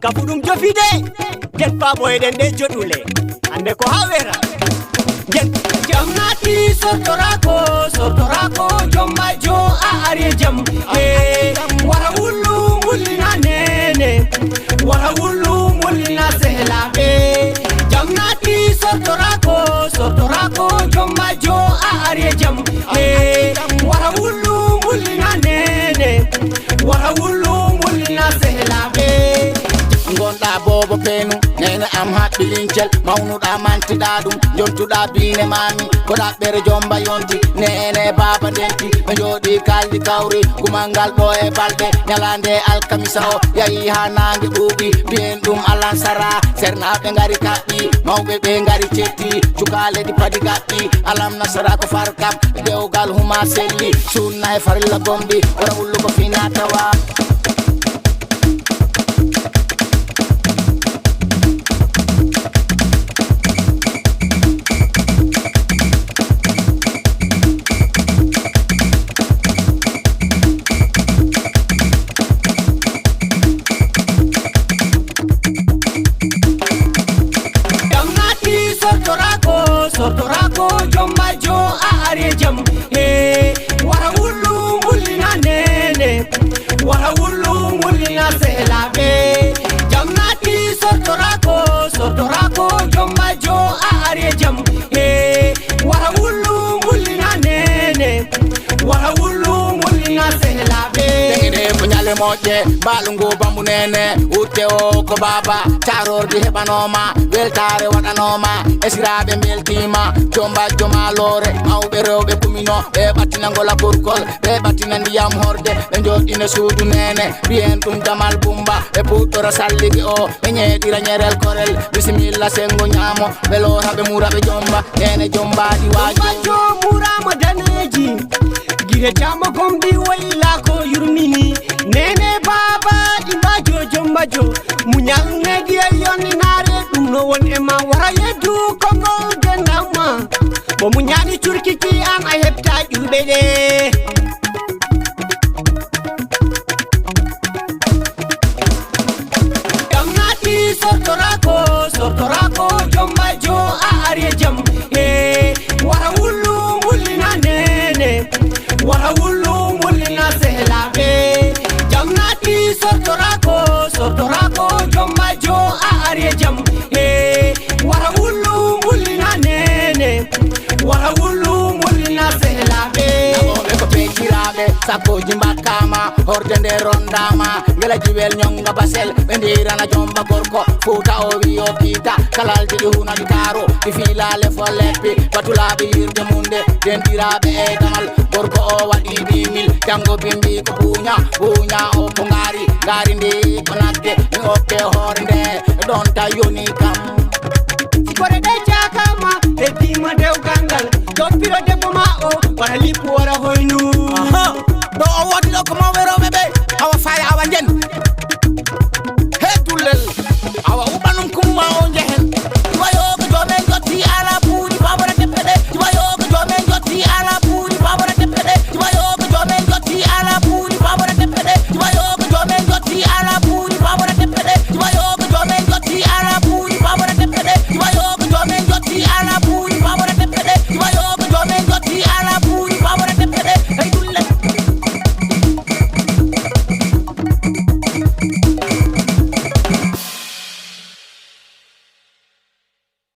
kafudum jofide jen paboy den de jodule ande ko hawera jen jamnati sortorako Diombadio a ari jam wara wulu mulina nene wara wulu mulina sehlabe jamnati sortorako Diombadio a ari jam wara wulu mulina nene wara wulu mulina sehlabe gonɗa bobo penu nene am haɓɓi lincel mawnuɗa mantiɗa ɗum jontuɗa bine mami koɗa ɓere Diomba yonti nene baba denti ɓe jooɗi kaldi kawri kumal ngal ɗo e balɗe ñalande alkamisa o yayi ha nangue ɓuuɓi mbiyen ɗum alan sara sernaɓe ngari kaɓɓi mawɓe ɓe ngari cetti cukale ɗi padi gaɓɓi alam nasara ko farkam dewgal huma selli sunna e farilla gomɗi ora wullugo fina tawa sortorako Diombadio a ari jam wara wulu mulina nene wara wulu mulina sehlabe jamnati sortorako Diombadio a ari jam wara wulu mulina nene wara wulu mulina sehlabe tengene ko nyale moƴƴe balungo bambu nene utte o ko baba tarordi heɓanoma weltare waɗanoma esiraɓe beltima Diombadio malore mawɓe rewɓe kumino ɓe ɓattinangola ɓurkol ɓe ɓattina ndiyam horde ɓe joɗɗina suudu nene mbiyen ɗum damal bumba ɓe puɗɗora salligi o ɓe ñeeɗira ñerel korel bisimilla sengo ñamo ɓe lora ɓe muraɓe Diomba nene Diombaɗi Diombadio murama daneji gire jama gomɗi wayla ko yurmini nene baba ɗimbajo Diombadio muñal negi e yonninare ɗum no won e ma wara yeddu kongol gendamma bo muñani curkiki an a heɓta ƴuɓe ɗe jamnati sortorako Diombadio a ari jam wara wulu mulina nene wara wulu mulina sehlabe jamnati sortorako Diombadio a ari jam wara wulu mulina nene wara wulu mulina sehlabe naɓoɓe ko pejiraɓe sakkoji mbakkama horde nde rondama ngela jiwel ñonga basel ɓe ndirana Diomba gorko Fouta o wi o kiita kalalde ɗi hunaɗi taro ɗi filale fo leppi batulaɓe yirde munde dentiraɓe e damal gorko o waɗi 10 000 janggo bimbi ko buuña o ko ngari ndi ko nagge mi hokke hoore nde ɗon ta yoni kam